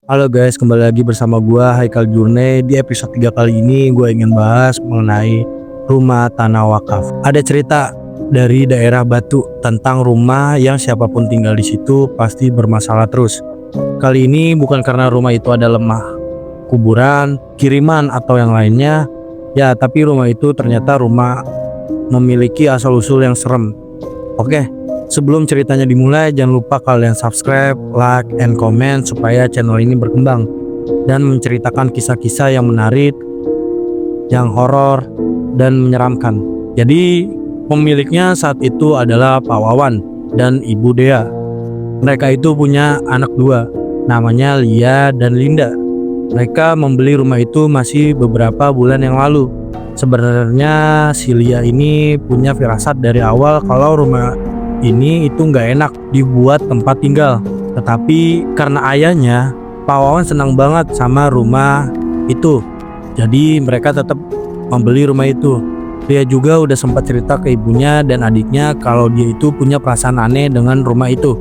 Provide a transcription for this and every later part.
Halo guys, kembali lagi bersama gua Haikal Jurne. Di episode 3 kali ini gue ingin bahas mengenai rumah tanah wakaf. Ada cerita dari daerah Batu tentang rumah yang siapapun tinggal di situ pasti bermasalah terus. Kali ini bukan karena rumah itu ada lemah, kuburan, kiriman atau yang lainnya. Ya, tapi rumah itu ternyata rumah memiliki asal-usul yang serem. Oke, sebelum ceritanya dimulai, jangan lupa kalian subscribe, like, and comment supaya channel ini berkembang dan menceritakan kisah-kisah yang menarik, yang horor, dan menyeramkan. Jadi, pemiliknya saat itu adalah Pak Wawan dan Ibu Dea. Mereka itu punya anak dua, namanya Lia dan Linda. Mereka membeli rumah itu masih beberapa bulan yang lalu. Sebenarnya si Lia ini punya firasat dari awal kalau rumah ini itu nggak enak dibuat tempat tinggal. Tetapi karena ayahnya, Pak Wawan senang banget sama rumah itu. Jadi mereka tetap membeli rumah itu. Dia juga udah sempat cerita ke ibunya dan adiknya kalau dia itu punya perasaan aneh dengan rumah itu.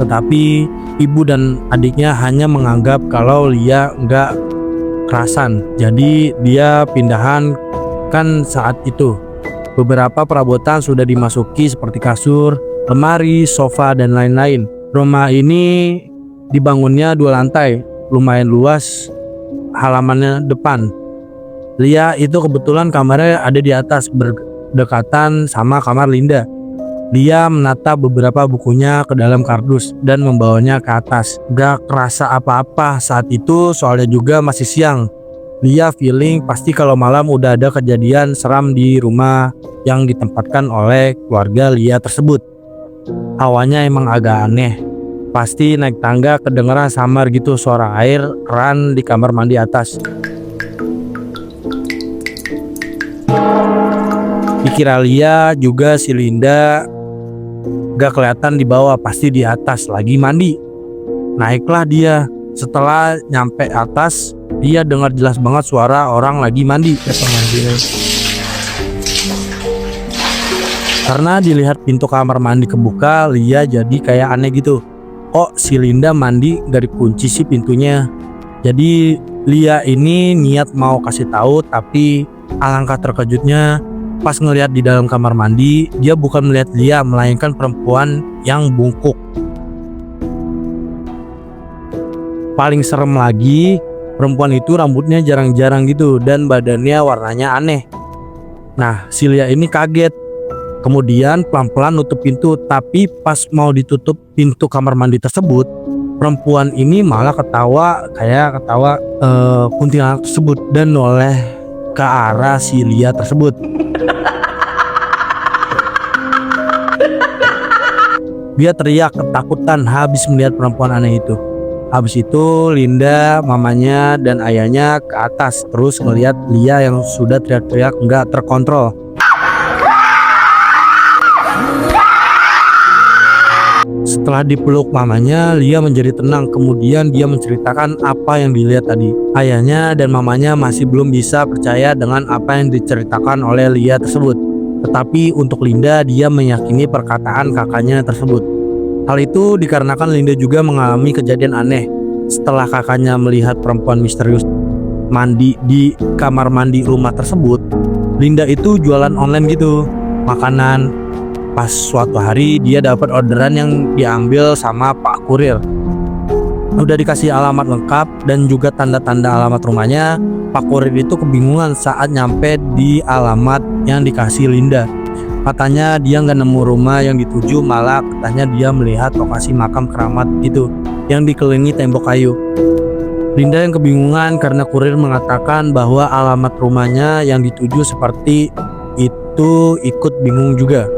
Tetapi ibu dan adiknya hanya menganggap kalau Lia nggak kerasan. Jadi dia pindahan kan saat itu. Beberapa perabotan sudah dimasuki seperti kasur, lemari, sofa, dan lain-lain. Rumah ini dibangunnya 2 lantai, lumayan luas, halamannya depan. Lia itu kebetulan kamarnya ada di atas, berdekatan sama kamar Linda. Lia menata beberapa bukunya ke dalam kardus dan membawanya ke atas. Gak kerasa apa-apa saat itu soalnya juga masih siang. Lia feeling pasti kalau malam udah ada kejadian seram di rumah yang ditempatkan oleh keluarga Lia tersebut. Awalnya emang agak aneh. Pasti naik tangga kedengeran samar gitu suara air keran di kamar mandi atas. Pikiran Lia juga si Linda gak kelihatan di bawah, pasti di atas lagi mandi. Naiklah dia. Setelah nyampe atas, dia dengar jelas banget suara orang lagi mandi. Karena dilihat pintu kamar mandi kebuka, Lia jadi kayak aneh gitu. Kok si Linda mandi gak dikunci sih pintunya? Jadi Lia ini niat mau kasih tahu, tapi alangkah terkejutnya pas ngelihat di dalam kamar mandi, dia bukan melihat Lia melainkan perempuan yang bungkuk. Paling serem lagi, perempuan itu rambutnya jarang-jarang gitu dan badannya warnanya aneh. Nah, si Lia ini kaget. Kemudian pelan-pelan nutup pintu, tapi pas mau ditutup pintu kamar mandi tersebut, perempuan ini malah ketawa kuntilanak tersebut dan noleh ke arah si Lia tersebut. Dia teriak ketakutan habis melihat perempuan aneh itu. Habis itu Linda, mamanya, dan ayahnya ke atas terus ngelihat Lia yang sudah teriak-teriak nggak terkontrol. Setelah dipeluk mamanya, Lia menjadi tenang. Kemudian dia menceritakan apa yang dilihat tadi. Ayahnya dan mamanya masih belum bisa percaya dengan apa yang diceritakan oleh Lia tersebut. Tetapi untuk Linda, dia meyakini perkataan kakaknya tersebut. Hal itu dikarenakan Linda juga mengalami kejadian aneh. Setelah kakaknya melihat perempuan misterius mandi di kamar mandi rumah tersebut, Linda itu jualan online gitu, makanan. Pas suatu hari dia dapat orderan yang diambil sama Pak Kurir. Udah dikasih alamat lengkap dan juga tanda-tanda alamat rumahnya. Pak Kurir itu kebingungan saat nyampe di alamat yang dikasih Linda. Katanya dia nggak nemu rumah yang dituju, malah katanya dia melihat lokasi makam keramat gitu yang dikelilingi tembok kayu. Linda yang kebingungan karena kurir mengatakan bahwa alamat rumahnya yang dituju seperti itu, ikut bingung juga.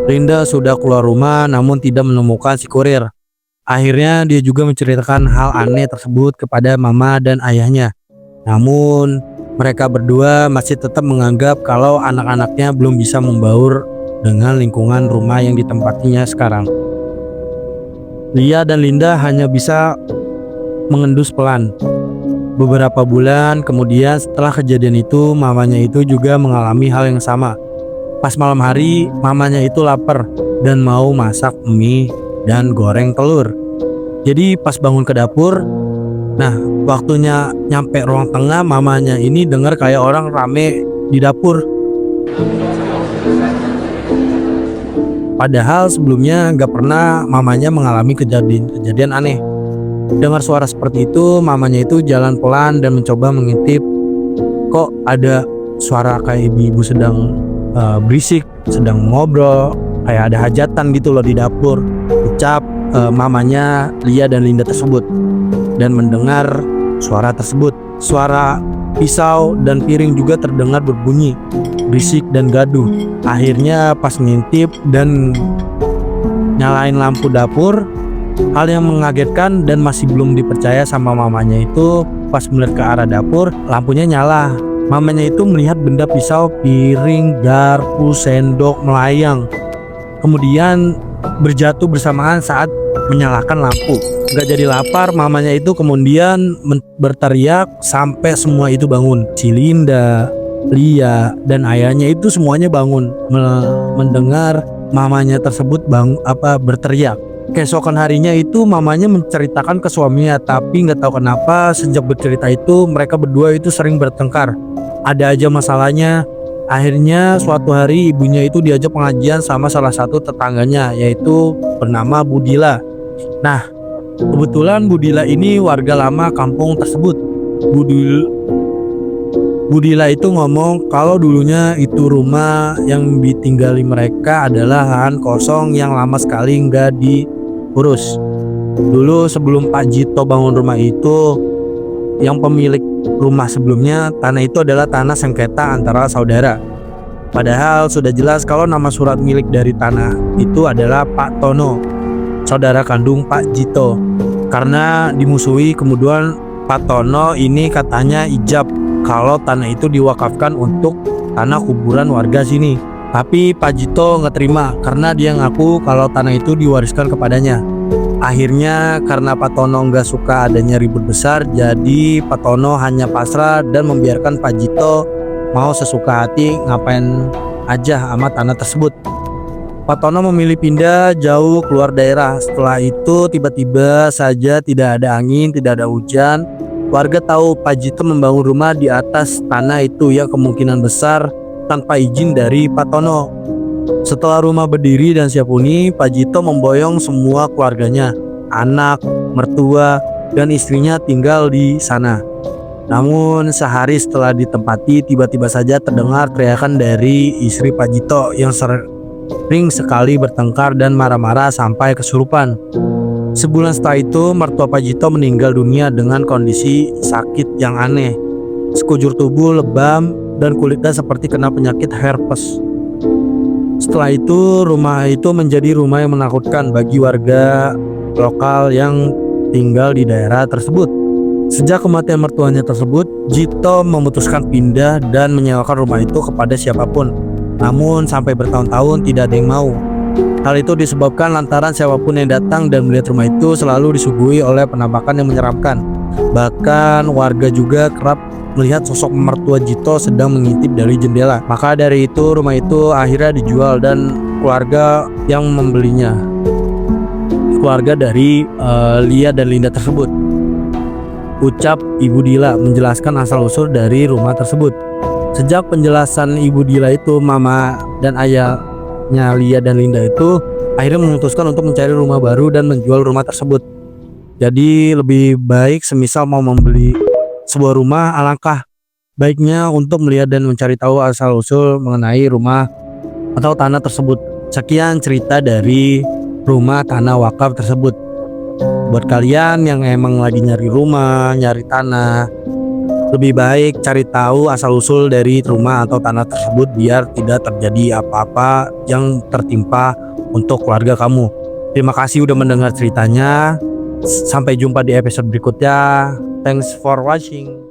Linda sudah keluar rumah namun tidak menemukan si kurir. Akhirnya dia juga menceritakan hal aneh tersebut kepada mama dan ayahnya. Namun mereka berdua masih tetap menganggap kalau anak-anaknya belum bisa membaur dengan lingkungan rumah yang ditempatinya sekarang. Lia dan Linda hanya bisa mengendus pelan. Beberapa bulan kemudian setelah kejadian itu, mamanya itu juga mengalami hal yang sama. Pas malam hari, mamanya itu lapar dan mau masak mie dan goreng telur. Jadi pas bangun ke dapur, Nah, waktunya nyampe ruang tengah, mamanya ini dengar kayak orang rame di dapur. Padahal sebelumnya nggak pernah mamanya mengalami kejadian aneh. Dengar suara seperti itu, mamanya itu jalan pelan dan mencoba mengintip. Kok ada suara kayak ibu-ibu sedang berisik, sedang ngobrol, kayak ada hajatan gitu loh di dapur. Ucap mamanya Lia dan Linda tersebut. Dan mendengar suara tersebut, suara pisau dan piring juga terdengar berbunyi, berisik dan gaduh. Akhirnya pas ngintip dan nyalain lampu dapur, hal yang mengagetkan dan masih belum dipercaya sama mamanya itu, pas melihat ke arah dapur, lampunya nyala. Mamanya itu melihat benda pisau, piring, garpu, sendok melayang, kemudian berjatuh bersamaan saat menyalakan lampu. Gak jadi lapar, mamanya itu kemudian berteriak sampai semua itu bangun. Si Linda, Lia, dan ayahnya itu semuanya bangun mendengar mamanya tersebut berteriak. Keesokan harinya itu mamanya menceritakan ke suaminya, tapi nggak tahu kenapa sejak bercerita itu mereka berdua itu sering bertengkar. Ada aja masalahnya. Akhirnya suatu hari ibunya itu diajak pengajian sama salah satu tetangganya, yaitu bernama Budila. Nah, kebetulan Budila ini warga lama kampung tersebut. Budila itu ngomong kalau dulunya itu rumah yang ditinggali mereka adalah lahan kosong yang lama sekali nggak diurus. Dulu sebelum Pak Jito bangun rumah itu, yang pemilik rumah sebelumnya, tanah itu adalah tanah sengketa antara saudara. Padahal sudah jelas kalau nama surat milik dari tanah itu adalah Pak Tono, saudara kandung Pak Jito. Karena dimusuhi, kemudian Pak Tono ini katanya ijab kalau tanah itu diwakafkan untuk tanah kuburan warga sini. Tapi Pak Jito nggak terima karena dia ngaku kalau tanah itu diwariskan kepadanya. Akhirnya karena Pak Tono nggak suka adanya ribut besar, jadi Pak Tono hanya pasrah dan membiarkan Pak Jito mau sesuka hati ngapain aja sama tanah tersebut. Pak Tono memilih pindah jauh keluar daerah. Setelah itu tiba-tiba saja tidak ada angin, tidak ada hujan. Warga tahu Pak Jito membangun rumah di atas tanah itu yang kemungkinan besar tanpa izin dari Pak Tono. Setelah rumah berdiri dan siap huni, Pak Jito memboyong semua keluarganya, anak, mertua, dan istrinya tinggal di sana. Namun sehari setelah ditempati, tiba-tiba saja terdengar teriakan dari istri Pak Jito yang sering sekali bertengkar dan marah-marah sampai kesurupan. Sebulan setelah itu, mertua Pak Jito meninggal dunia dengan kondisi sakit yang aneh. Sekujur tubuh lebam dan kulitnya seperti kena penyakit herpes. Setelah itu, rumah itu menjadi rumah yang menakutkan bagi warga lokal yang tinggal di daerah tersebut. Sejak kematian mertuanya tersebut, Jito memutuskan pindah dan menyewakan rumah itu kepada siapapun. Namun sampai bertahun-tahun tidak ada yang mau. Hal itu disebabkan lantaran siapapun yang datang dan melihat rumah itu selalu disuguhi oleh penampakan yang menyeramkan. Bahkan warga juga kerap melihat sosok mertua Jito sedang mengintip dari jendela. Maka dari itu rumah itu akhirnya dijual dan keluarga yang membelinya, keluarga dari Lia dan Linda tersebut. Ucap Ibu Dila menjelaskan asal-usul dari rumah tersebut. Sejak penjelasan Ibu Dila itu, mama dan ayahnya Lia dan Linda itu akhirnya memutuskan untuk mencari rumah baru dan menjual rumah tersebut. Jadi lebih baik semisal mau membeli sebuah rumah, alangkah baiknya untuk melihat dan mencari tahu asal-usul mengenai rumah atau tanah tersebut. Sekian cerita dari rumah tanah wakaf tersebut. Buat kalian yang emang lagi nyari rumah, nyari tanah, lebih baik cari tahu asal-usul dari rumah atau tanah tersebut biar tidak terjadi apa-apa yang tertimpa untuk keluarga kamu. Terima kasih udah mendengar ceritanya. Sampai jumpa di episode berikutnya. Thanks for watching.